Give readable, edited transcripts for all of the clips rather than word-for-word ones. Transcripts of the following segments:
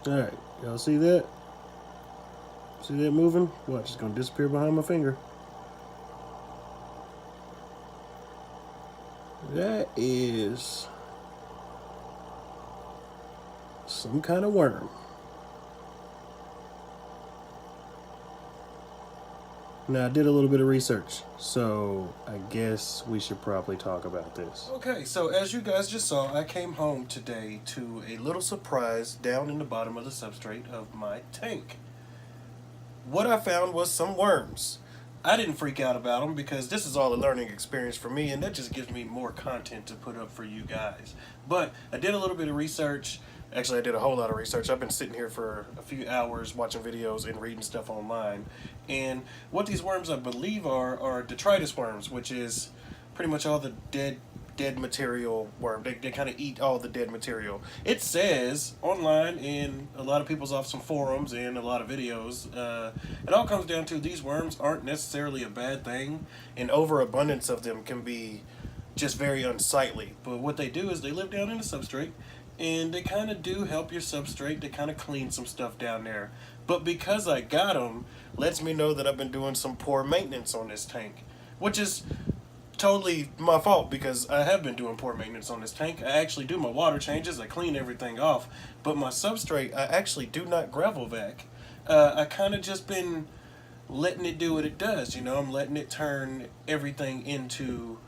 Alright, y'all see that? See that moving? Watch, it's gonna disappear behind my finger. That is some kind of worm. Now, I did a little bit of research, so I guess we should probably talk about this. Okay, so as you guys just saw, I came home today to a little surprise down in the bottom of the substrate of my tank. What I found was some worms. I didn't freak out about them because this is all a learning experience for me, and that just gives me more content to put up for you guys. But I did a little bit of research. Actually, I did a whole lot of research. I've been sitting here for a few hours watching videos and reading stuff online. And what these worms, I believe, are detritus worms, which is pretty much all the dead material worm. They kind of eat all the dead material. It says online in a lot of people's off some forums and a lot of videos, it all comes down to these worms aren't necessarily a bad thing, and overabundance of them can be just very unsightly. But what they do is they live down in the substrate, and they kind of do help your substrate. They kind of clean some stuff down there. But because I got them, lets me know that I've been doing some poor maintenance on this tank, which is totally my fault because I have been doing poor maintenance on this tank. I actually do my water changes, I clean everything off, but my substrate, I actually do not gravel vac. I kind of just been letting it do what it does, you know. I'm letting it turn everything into,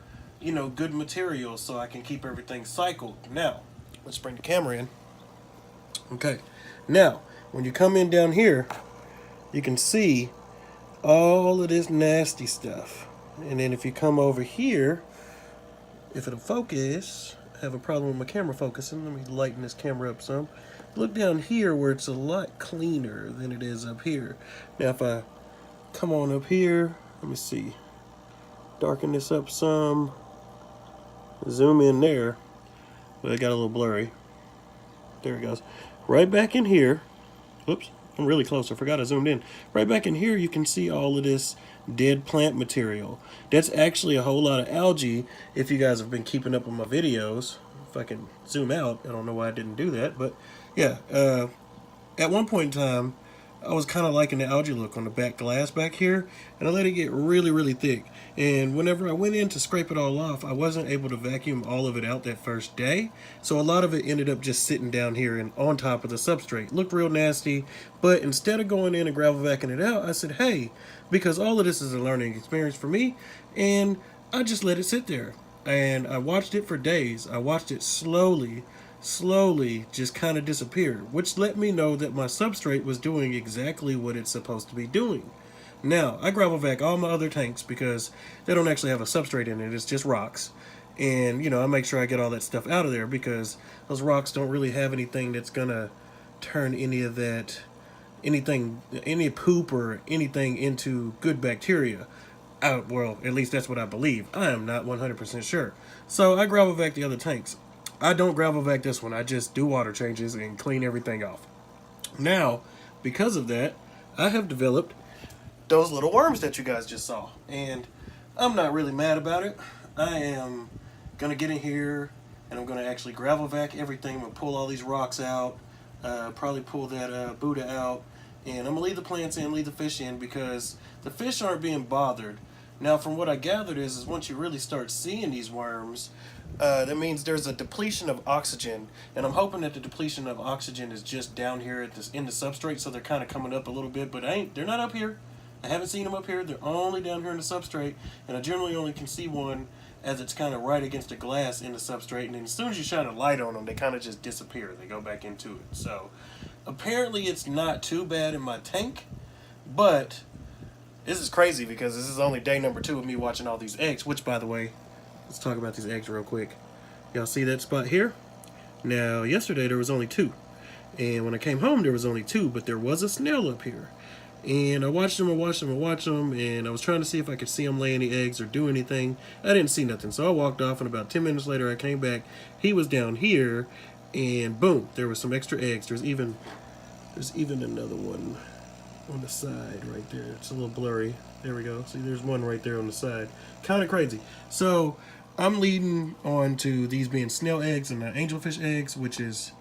you know, good material so I can keep everything cycled. Now, let's bring the camera in. Okay, now, when you come in down here, you can see all of this nasty stuff. And then if you come over here, if it'll focus, I have a problem with my camera focusing. Let me lighten this camera up some. Look down here where it's a lot cleaner than it is up here. Now if I come on up here, let me see. Darken this up some. Zoom in there. Well, it got a little blurry. There it goes. Right back in here. Oops, I'm really close. I forgot I zoomed in. Right back in here, you can see all of this dead plant material. That's actually a whole lot of algae. If you guys have been keeping up with my videos, if I can zoom out, I don't know why I didn't do that, but yeah, at one point in time, I was kind of liking the algae look on the back glass back here, and I let it get really, really thick. And whenever I went in to scrape it all off, I wasn't able to vacuum all of it out that first day. So a lot of it ended up just sitting down here and on top of the substrate. Looked real nasty, but instead of going in and gravel vacuuming it out, I said, hey, because all of this is a learning experience for me, and I just let it sit there. And I watched it for days. I watched it slowly just kind of disappeared, which let me know that my substrate was doing exactly what it's supposed to be doing. Now, I gravel vac all my other tanks because they don't actually have a substrate in it, it's just rocks. And, you know, I make sure I get all that stuff out of there because those rocks don't really have anything that's gonna turn any of that, any poop or anything into good bacteria. Well, at least that's what I believe. I am not 100% sure. So I gravel vac the other tanks. I don't gravel vac this one. I just do water changes and clean everything off. Now, because of that, I have developed those little worms that you guys just saw. And I'm not really mad about it. I am going to get in here and I'm going to actually gravel vac everything. I'm going to pull all these rocks out, probably pull that Buddha out. And I'm going to leave the plants in, leave the fish in because the fish aren't being bothered. Now, from what I gathered is once you really start seeing these worms, that means there's a depletion of oxygen, and I'm hoping that the depletion of oxygen is just down here at this in the substrate, so they're kind of coming up a little bit, but they're not up here. I haven't seen them up here. They're only down here in the substrate, and I generally only can see one as it's kind of right against the glass in the substrate, and then as soon as you shine a light on them, they kind of just disappear. They go back into it. So apparently it's not too bad in my tank, but this is crazy because this is only day number 2 of me watching all these eggs, which, by the way, let's talk about these eggs real quick. Y'all see that spot here? Now, yesterday there was only 2. And when I came home, there was only 2, but there was a snail up here. And I watched them, and I was trying to see if I could see him lay any eggs or do anything. I didn't see nothing, so I walked off, and about 10 minutes later I came back. He was down here, and boom, there was some extra eggs. There's even another one on the side right there. It's a little blurry. There we go. See, there's one right there on the side. Kind of crazy. So I'm leading on to these being snail eggs and angelfish eggs, which is,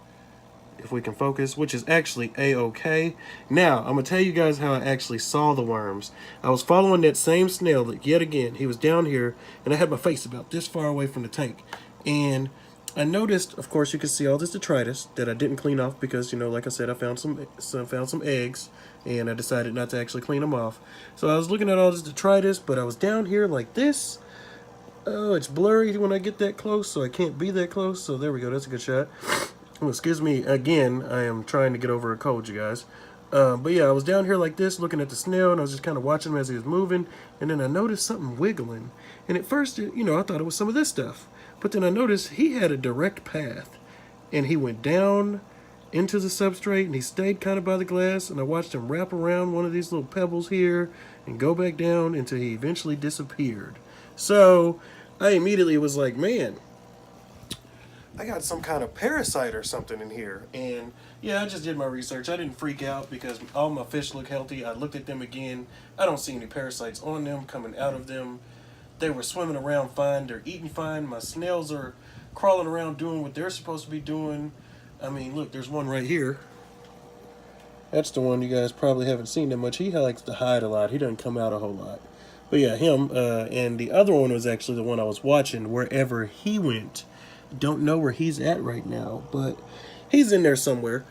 if if we can focus, which is actually a-okay. Now, I'm going to tell you guys how I actually saw the worms. I was following that same snail that, yet again, he was down here, and I had my face about this far away from the tank. And I noticed, of course, you can see all this detritus that I didn't clean off because, you know, like I said, I found some eggs, and I decided not to actually clean them off. So I was looking at all this detritus, but I was down here like this. Oh, it's blurry when I get that close, so I can't be that close. So there we go. That's a good shot. Oh, excuse me again. I am trying to get over a cold, you guys. But yeah, I was down here like this, looking at the snail, and I was just kind of watching him as he was moving. And then I noticed something wiggling. And at first, you know, I thought it was some of this stuff. But then I noticed he had a direct path. And he went down into the substrate, and he stayed kind of by the glass. And I watched him wrap around one of these little pebbles here and go back down until he eventually disappeared. So I immediately was like, man, I got some kind of parasite or something in here. And yeah, I just did my research. I didn't freak out because all my fish look healthy. I looked at them again. I don't see any parasites on them, coming out of them. They were swimming around fine. They're eating fine. My snails are crawling around doing what they're supposed to be doing. I mean, look, there's one right here. That's the one you guys probably haven't seen that much. He likes to hide a lot. He doesn't come out a whole lot. But yeah, him, and the other one was actually the one I was watching wherever he went. Don't know where he's at right now, but he's in there somewhere.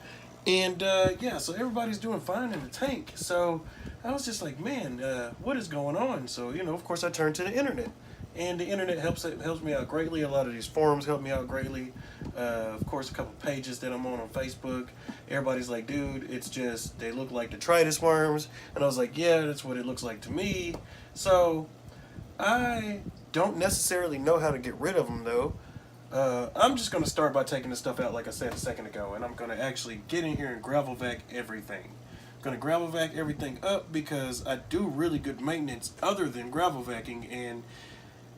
And yeah, so everybody's doing fine in the tank. So I was just like, man, what is going on? So, you know, of course I turned to the internet. And the internet helps me out greatly. A lot of these forums help me out greatly. Of course, a couple pages that I'm on Facebook. Everybody's like, dude, it's just, they look like detritus worms. And I was like, yeah, that's what it looks like to me. So I don't necessarily know how to get rid of them, though. I'm just going to start by taking the stuff out, like I said a second ago. And I'm going to actually get in here and gravel vac everything. I'm going to gravel vac everything up because I do really good maintenance other than gravel vacuuming. And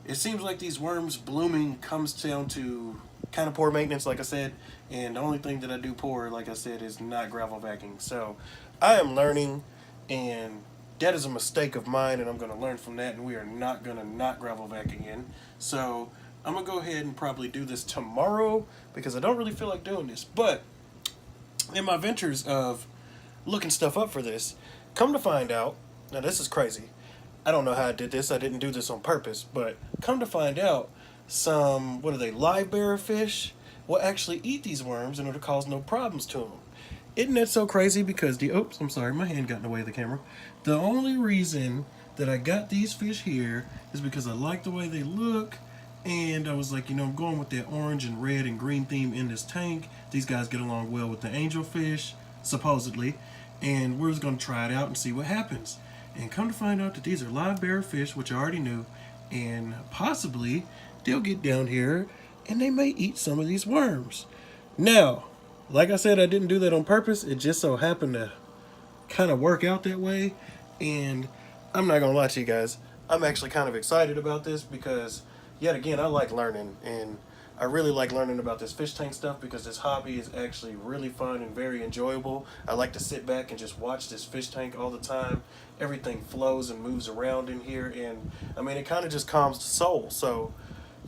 it seems like these worms blooming comes down to kind of poor maintenance, like I said. And the only thing that I do poor, like I said, is not gravel vacuuming. So I am learning, and that is a mistake of mine, and I'm going to learn from that. And we are not going to not gravel vac again. So I'm going to go ahead and probably do this tomorrow because I don't really feel like doing this. But in my ventures of looking stuff up for this, come to find out, now this is crazy. I don't know how I did this. I didn't do this on purpose, but come to find out, some, what are they, live bearer fish will actually eat these worms and it'll cause no problems to them. Isn't that so crazy? Because oops, I'm sorry, my hand got in the way of the camera. The only reason that I got these fish here is because I like the way they look, and I was like, you know, I'm going with that orange and red and green theme in this tank. These guys get along well with the angelfish, supposedly, and we're just going to try it out and see what happens. And come to find out that these are live bearer fish, which I already knew, and possibly they'll get down here and they may eat some of these worms. Now, like I said, I didn't do that on purpose. It just so happened to kind of work out that way. And I'm not going to lie to you guys, I'm actually kind of excited about this because, yet again, I like learning. And I really like learning about this fish tank stuff because this hobby is actually really fun and very enjoyable. I like to sit back and just watch this fish tank all the time. Everything flows and moves around in here, and I mean, it kind of just calms the soul. So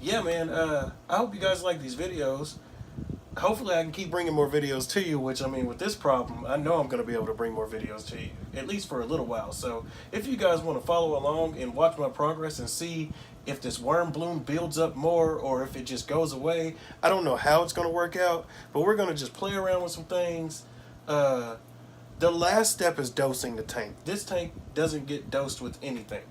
yeah, man, I hope you guys like these videos. Hopefully I can keep bringing more videos to you, which, I mean, with this problem, I know I'm going to be able to bring more videos to you, at least for a little while. So if you guys want to follow along and watch my progress and see if this worm bloom builds up more or if it just goes away, I don't know how it's going to work out, but we're going to just play around with some things. The last step is dosing the tank. This tank doesn't get dosed with anything.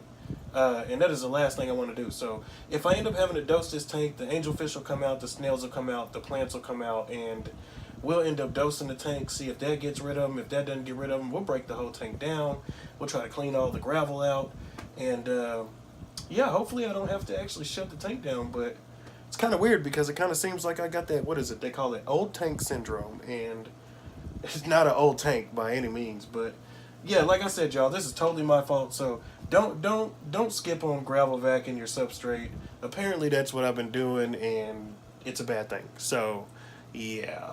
And that is the last thing I want to do. So if I end up having to dose this tank, the angelfish will come out, the snails will come out, the plants will come out, and we'll end up dosing the tank, see if that gets rid of them. If that doesn't get rid of them, we'll break the whole tank down. We'll try to clean all the gravel out. And yeah, hopefully I don't have to actually shut the tank down, but it's kind of weird because it kind of seems like I got that, what is it, they call it old tank syndrome, and it's not an old tank by any means, but yeah, like I said, y'all, this is totally my fault, so don't skip on gravel vac in your substrate. Apparently that's what I've been doing, and it's a bad thing, so yeah.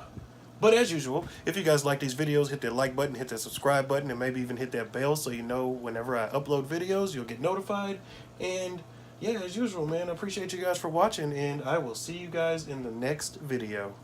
But as usual, if you guys like these videos, hit that like button, hit that subscribe button, and maybe even hit that bell so you know whenever I upload videos, you'll get notified. And yeah, as usual, man, I appreciate you guys for watching, and I will see you guys in the next video.